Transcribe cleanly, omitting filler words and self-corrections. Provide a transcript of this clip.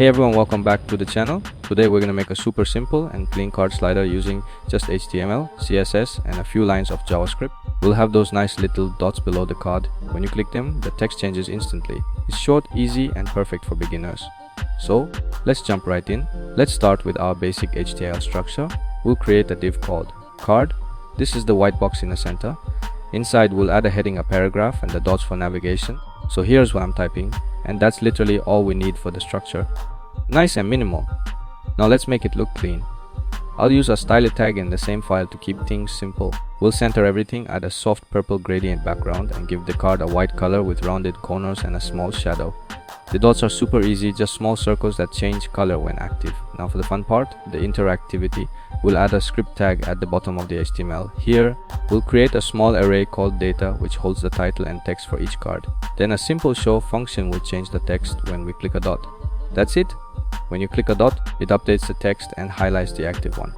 Hey everyone, welcome back to the channel. Today we're going to make a super simple and clean card slider using just HTML, CSS and a few lines of JavaScript. We'll have those nice little dots below the card. When you click them, the text changes instantly. It's short, easy and perfect for beginners. So let's jump right in. Let's start with our basic HTML structure. We'll create a div called card. This is the white box in the center. Inside we'll add a heading, a paragraph and the dots for navigation. So here's what I'm typing, and that's literally all we need for the structure. Nice and minimal. Now let's make it look clean. I'll use a stylet tag in the same file to keep things simple. We'll center everything, add a soft purple gradient background and give the card a white color with rounded corners and a small shadow. The dots are super easy, just small circles that change color when active. Now for the fun part, the interactivity. We'll add a script tag at the bottom of the HTML. Here, we'll create a small array called data which holds the title and text for each card. Then a simple show function will change the text when we click a dot. That's it. When you click a dot, it updates the text and highlights the active one.